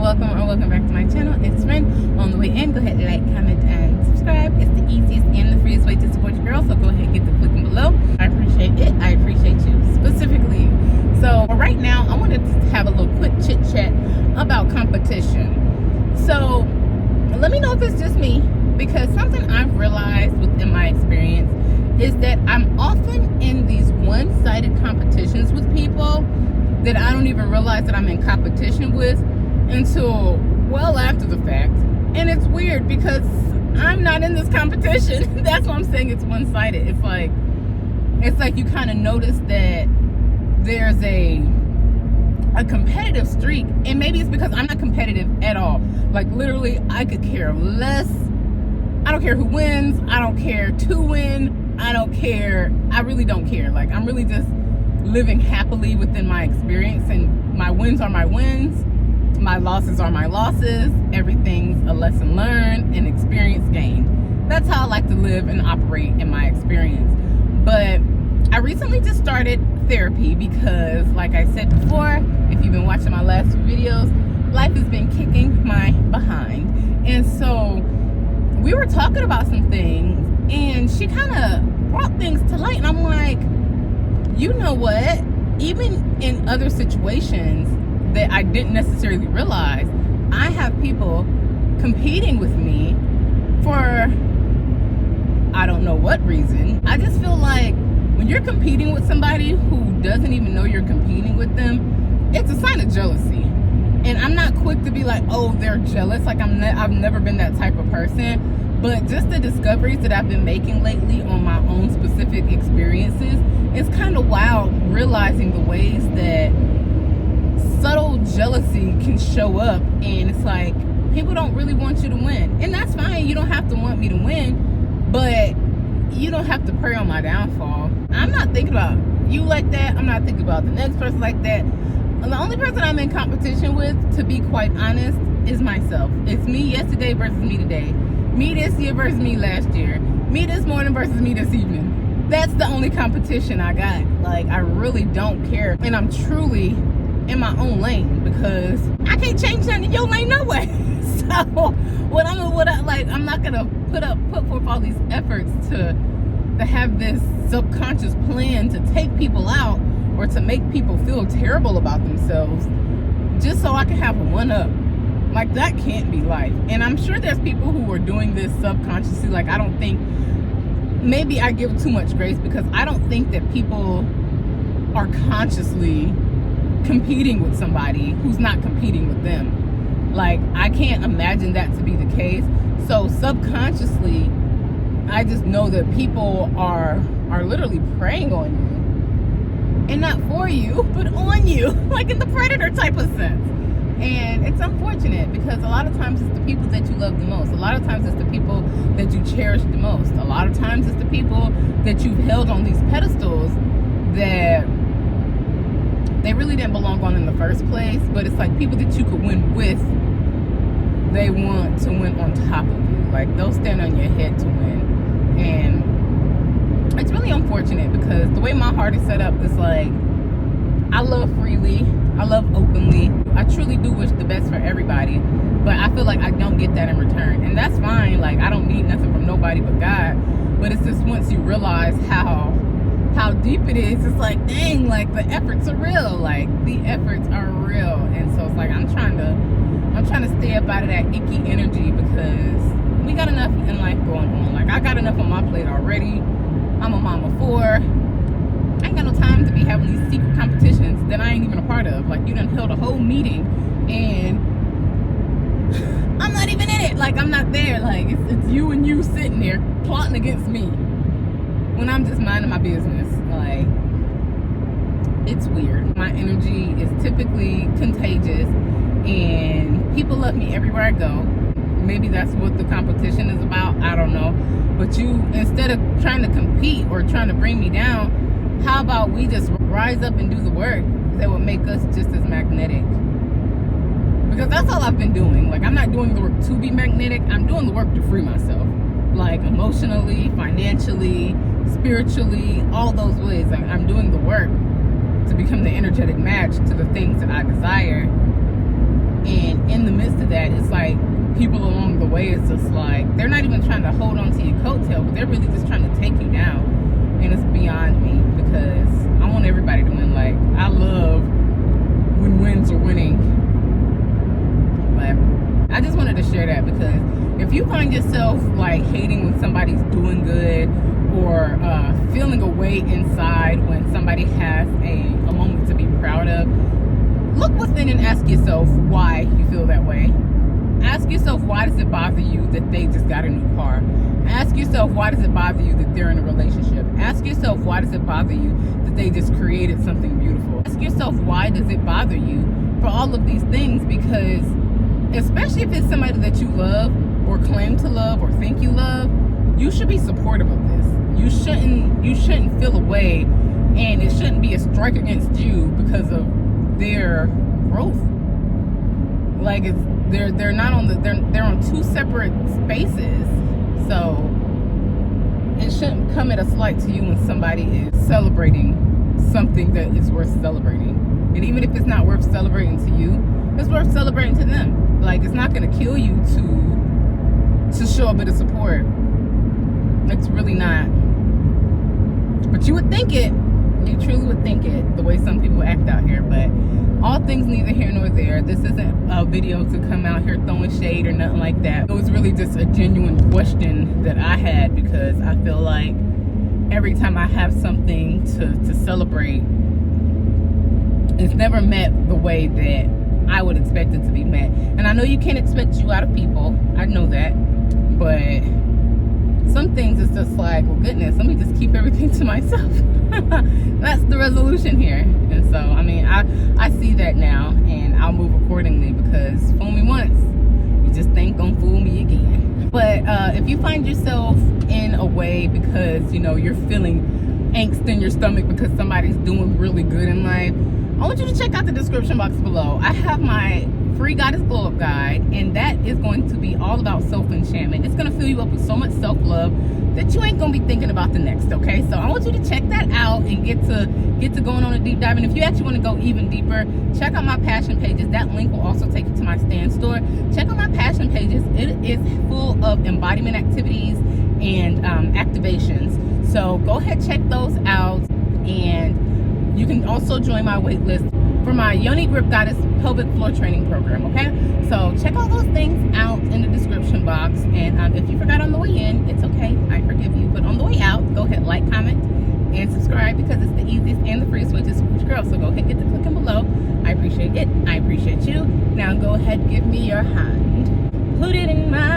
welcome or welcome back to my channel. It's Ren. On the way in, go ahead and like, comment, and subscribe. It's the easiest and the freest way to support your girl, so go ahead and get the clicking below. I appreciate it. I appreciate you specifically. So right now, I wanted to have a little quick chit chat about competition. So let me know if it's just me, because something I've realized within my experience is that I'm often in these one-sided competitions with people that I don't even realize that I'm in competition with until well after the fact. And it's weird because I'm not in this competition. That's why I'm saying it's one-sided. It's like you kind of notice that there's a competitive streak, and maybe it's because I'm not competitive at all. Like literally, I could care less. I don't care who wins. I don't care to win. I don't care. I really don't care. Like, I'm really just living happily within my experience, and my wins are my wins. My losses are my losses. Everything's a lesson learned and experience gained. That's how I like to live and operate in my experience. But I recently just started therapy because, like I said before, if you've been watching my last few videos, life has been kicking my behind. And so we were talking about some things, and she kind of brought things to light, and I'm like, you know what? Even in other situations that I didn't necessarily realize, I have people competing with me for I don't know what reason. I just feel like when you're competing with somebody who doesn't even know you're competing with them, it's a sign of jealousy. And I'm not quick to be like, oh, they're jealous. Like, I've never been that type of person. But just the discoveries that I've been making lately on my own specific experiences, it's kind of wild realizing the ways that subtle jealousy can show up. And it's like, people don't really want you to win. And that's fine. You don't have to want me to win, but you don't have to prey on my downfall. I'm not thinking about you like that. I'm not thinking about the next person like that. The only person I'm in competition with, to be quite honest, is myself. It's me yesterday versus me today. Me this year versus me last year. Me this morning versus me this evening. That's the only competition I got. Like, I really don't care. And I'm truly in my own lane, because I can't change nothing in your lane no way. So I'm not gonna put forth all these efforts to have this subconscious plan to take people out or to make people feel terrible about themselves just so I can have a one-up. Like, that can't be life. And I'm sure there's people who are doing this subconsciously. Like, I don't think, maybe I give too much grace, because I don't think that people are consciously competing with somebody who's not competing with them. Like, I can't imagine that to be the case. So subconsciously, I just know that people are literally preying on you. And not for you, but on you. Like in the predator type of sense. And it's unfortunate, because a lot of times it's the people that you love the most. A lot of times it's the people that you cherish the most. A lot of times it's the people that you've held on these pedestals that they really didn't belong on in the first place. But it's like people that you could win with, they want to win on top of you. Like, they'll stand on your head to win. And it's really unfortunate, because the way my heart is set up is like, I love freely. I love openly. I truly do wish the best for everybody, but I feel like I don't get that in return. And that's fine. Like, I don't need nothing from nobody but God. But it's just once you realize how deep it is, it's like, dang, like, the efforts are real. Like, the efforts are real. And so it's like, I'm trying to stay up out of that icky energy, because we got enough in life going on. Like, I got enough on my plate already. I'm a mom of 4. I ain't got no time to be having these secret competitions that I ain't even a part of. Like, you done held a whole meeting and I'm not even in it. Like, I'm not there. Like, it's you and you sitting there plotting against me when I'm just minding my business. Like, it's weird. My energy is typically contagious, and people love me everywhere I go. Maybe that's what the competition is about. I don't know. But you, instead of trying to compete or trying to bring me down, how about we just rise up and do the work that would make us just as magnetic? Because that's all I've been doing. Like, I'm not doing the work to be magnetic. I'm doing the work to free myself. Like, emotionally, financially, spiritually, all those ways. Like, I'm doing the work to become the energetic match to the things that I desire. And in the midst people along the way, it's just like they're not even trying to hold on to your coattail, but they're really just trying to take you down. And it's beyond me, because I want everybody to win. Like, I love when wins are winning. But I just wanted to share that, because if you find yourself like hating when somebody's doing good, or feeling a way inside when somebody has a moment to be proud of, look within and ask yourself why you feel that way. Ask yourself, why does it bother you that they just got a new car? Ask yourself, why does it bother you that they're in a relationship? Ask yourself, why does it bother you that they just created something beautiful? Ask yourself, why does it bother you for all of these things? Because especially if it's somebody that you love, or claim to love, or think you love, you should be supportive of this. You shouldn't feel away, and it shouldn't be a strike against you because of their growth. Like, they're not on they're on two separate spaces. So it shouldn't come at a slight to you when somebody is celebrating something that is worth celebrating. And even if it's not worth celebrating to you, it's worth celebrating to them. Like, it's not going to kill you to show a bit of support. It's really not. But you would think it. You truly would think it, the way some people act out here. But all things neither here nor there. This isn't a video to come out here throwing shade or nothing like that. It was really just a genuine question that I had, because I feel like every time I have something to celebrate, it's never met the way that I would expect it to be met. And I know you can't expect you out of people. I know that. But some things it's just like, well, goodness, let me just keep everything to myself. That's the resolution here. And so, I mean, I see that now, and I'll move accordingly, because fool me once, you just ain't gonna fool me again. But if you find yourself in a way because, you know, you're feeling angst in your stomach because somebody's doing really good in life, I want you to check out the description box below. I have my free Goddess Glow Up Guide, and that is going to be all about self-enchantment. It's going to fill you up with so much self-love that you ain't going to be thinking about the next, okay? So I want you to check that out and get to going on a deep dive. And if you actually want to go even deeper, check out my passion pages. That link will also take you to my stand store. Check out my passion pages. It is full of embodiment activities and activations. So go ahead, check those out, and you can also join my wait list for my Yoni Grip Goddess pelvic floor training program, okay? So check all those things out in the description box. And if you forgot on the way in, it's okay. I forgive you. But on the way out, go ahead, like, comment, and subscribe, because it's the easiest and the freest way to support your girl. So go ahead, get the clicking below. I appreciate it. I appreciate you. Now go ahead, give me your hand. Put it in my